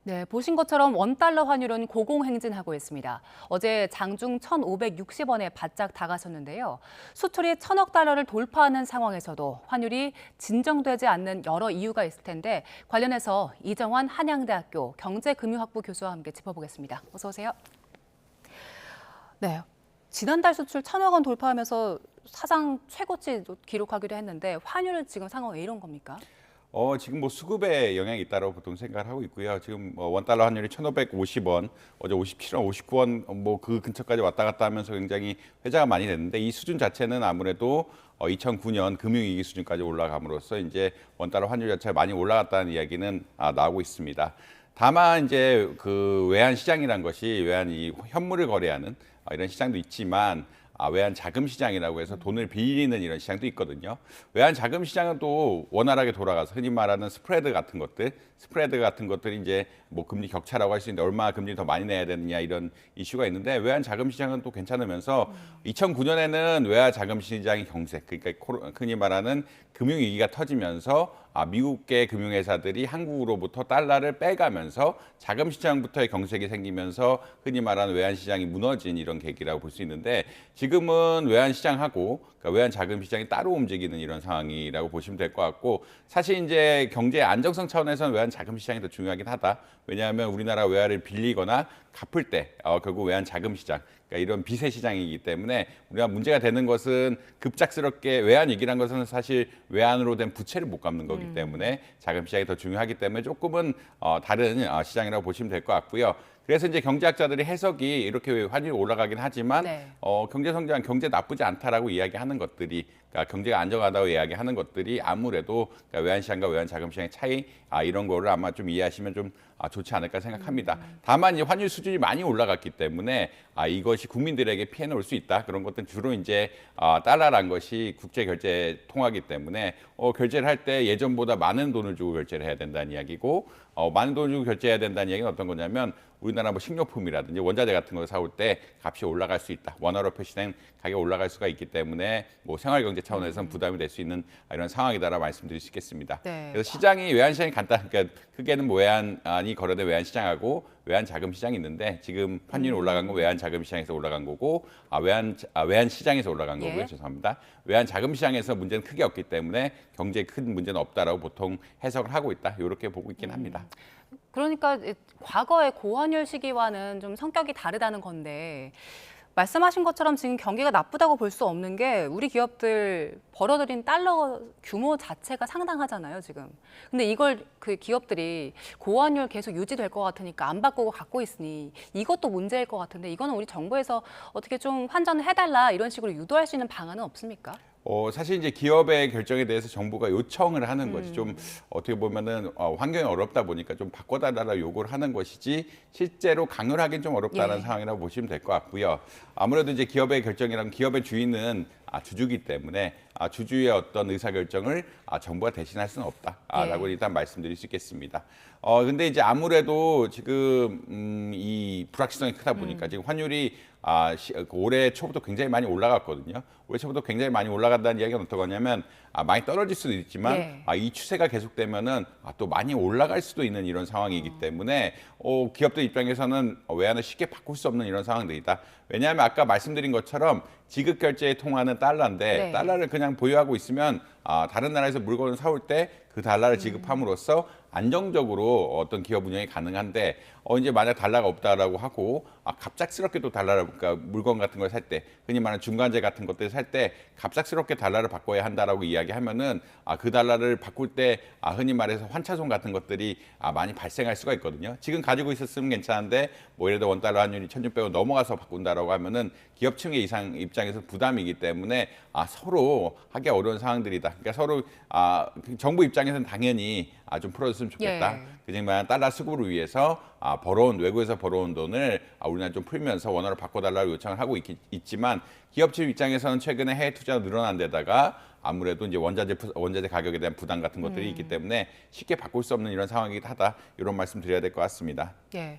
네, 보신 것처럼 원달러 환율은 고공행진하고 있습니다. 어제 장중 1,560원에 바짝 다가섰는데요. 수출이 1,000억 달러를 돌파하는 상황에서도 환율이 진정되지 않는 여러 이유가 있을 텐데 관련해서 이정환 한양대학교 경제금융학부 교수와 함께 짚어보겠습니다. 어서 오세요. 네, 지난달 수출 1,000억 원 돌파하면서 사상 최고치 기록하기도 했는데 환율은 지금 상황 왜 이런 겁니까? 지금 뭐 수급에 영향이 있다고 보통 생각을 하고 있고요. 지금 원달러 환율이 1,550원, 어제 57원, 59원 뭐 그 근처까지 왔다 갔다 하면서 굉장히 회자가 많이 됐는데 이 수준 자체는 아무래도 2009년 금융위기 수준까지 올라감으로써 이제 원달러 환율 자체가 많이 올라갔다는 이야기는 나오고 있습니다. 다만 이제 그 외환 시장이란 것이 외환 이 현물을 거래하는 이런 시장도 있지만 외환 자금 시장이라고 해서 돈을 빌리는 이런 시장도 있거든요. 외환 자금 시장은 또 원활하게 돌아가서 흔히 말하는 스프레드 같은 것들이 이제 뭐 금리 격차라고 할 수 있는데 얼마나 금리 더 많이 내야 되느냐 이런 이슈가 있는데 외환 자금 시장은 또 괜찮으면서 2009년에는 외환 자금 시장이 경색, 그러니까 흔히 말하는 금융위기가 터지면서 미국계 금융회사들이 한국으로부터 달러를 빼가면서 자금 시장부터의 경색이 생기면서 흔히 말하는 외환 시장이 무너진 이런 계기라고 볼 수 있는데 지금은 외환 시장하고 그러니까 외환 자금 시장이 따로 움직이는 이런 상황이라고 보시면 될 것 같고 사실 이제 경제 안정성 차원에서는 외환 자금 시장이 더 중요하긴 하다. 왜냐하면 우리나라 외화를 빌리거나 갚을 때 결국 외환 자금 시장 그러니까 이런 비세 시장이기 때문에 우리가 문제가 되는 것은 급작스럽게 외환 위기란 것은 사실 외환으로 된 부채를 못 갚는 거기 때문에 자금 시장이 더 중요하기 때문에 조금은 다른 시장이라고 보시면 될 것 같고요. 그래서 이제 경제학자들이 해석이 이렇게 환율이 올라가긴 하지만 네. 경제 성장, 경제 나쁘지 않다라고 이야기하는 것들이 그러니까 경제가 안정하다고 이야기하는 것들이 아무래도 그러니까 외환 시장과 외환 자금 시장의 차이 이런 거를 아마 좀 이해하시면 좀 좋지 않을까 생각합니다. 다만 이제 환율 수준이 많이 올라갔기 때문에 이것이 국민들에게 피해는 올 수 있다. 그런 것들은 주로 이제 달러란 것이 국제 결제 통화기 때문에 결제를 할 때 예전보다 많은 돈을 주고 결제를 해야 된다는 이야기고 많은 돈을 주고 결제해야 된다는 이야기는 어떤 거냐면 우리나라 뭐 식료품이라든지 원자재 같은 거 사올 때 값이 올라갈 수 있다. 원화로 표시된 가격이 올라갈 수가 있기 때문에 뭐 생활경제 차원에서는 부담이 될 수 있는 이런 상황이다라 말씀드릴 수 있겠습니다. 네. 그래서 시장이 외환 시장이 그러니까 크게는 뭐 외환이 거래된 외환 시장하고 외환 자금 시장이 있는데 지금 환율이 올라간 건 외환 자금 시장에서 올라간 거고 외환 시장에서 올라간 거고요. 예. 죄송합니다. 외환 자금 시장에서 문제는 크게 없기 때문에 경제에 큰 문제는 없다라고 보통 해석을 하고 있다. 이렇게 보고 있긴 합니다. 그러니까 과거의 고환율 시기와는 좀 성격이 다르다는 건데 말씀하신 것처럼 지금 경기가 나쁘다고 볼 수 없는 게 우리 기업들 벌어들인 달러 규모 자체가 상당하잖아요, 지금. 근데 이걸 그 기업들이 고환율 계속 유지될 것 같으니까 안 바꾸고 갖고 있으니 이것도 문제일 것 같은데 이거는 우리 정부에서 어떻게 좀 환전을 해달라 이런 식으로 유도할 수 있는 방안은 없습니까? 사실 이제 기업의 결정에 대해서 정부가 요청을 하는 것이 좀 어떻게 보면은 환경이 어렵다 보니까 좀 바꿔달라고 요구를 하는 것이지 실제로 강요를 하긴 좀 어렵다는 예. 상황이라고 보시면 될 것 같고요. 아무래도 이제 기업의 결정이란 기업의 주인은 주주기 때문에 주주의 어떤 의사결정을 정부가 대신할 수는 없다라고 예. 일단 말씀드릴 수 있겠습니다. 근데 이제 아무래도 지금 이 불확실성이 크다 보니까 지금 환율이 올해 초부터 굉장히 많이 올라갔거든요. 올해 초부터 굉장히 많이 올라간다는 이야기가 어떤 거냐면 많이 떨어질 수도 있지만 예. 이 추세가 계속되면은 또 많이 올라갈 수도 있는 이런 상황이기 때문에 기업들 입장에서는 외환을 쉽게 바꿀 수 없는 이런 상황들이다. 왜냐하면 아까 말씀드린 것처럼 지급 결제에 통하는 달러인데 네. 달러를 그냥 보유하고 있으면 다른 나라에서 물건을 사올 때 그 달러를 지급함으로써 안정적으로 어떤 기업 운영이 가능한데 이제 만약 달러가 없다라고 하고 갑작스럽게 또 달러를 그러니까 물건 같은 걸 살 때 흔히 말하는 중간재 같은 것들 살 때 갑작스럽게 달러를 바꿔야 한다라고 이야기하면은 그 달러를 바꿀 때 흔히 말해서 환차손 같은 것들이 많이 발생할 수가 있거든요. 지금 가지고 있었으면 괜찮은데 뭐 예를 들어 원달러 환율이 1,600원 넘어가서 바꾼다라고 하면은 기업층의 입장에서 부담이기 때문에 서로 하기 어려운 상황들이다. 그러니까 서로 정부 입장에서는 당연히 좀 풀어줬으면 좋겠다. 예. 그지만 달러 수급을 위해서 외국에서 벌어온 돈을 우리나라 좀 풀면서 원화로 바꿔달라고 요청을 하고 있지만 기업체 입장에서는 최근에 해외 투자가 늘어난 데다가 아무래도 이제 원자재 가격에 대한 부담 같은 것들이 있기 때문에 쉽게 바꿀 수 없는 이런 상황이긴 하다. 이런 말씀 드려야 될 것 같습니다. 예.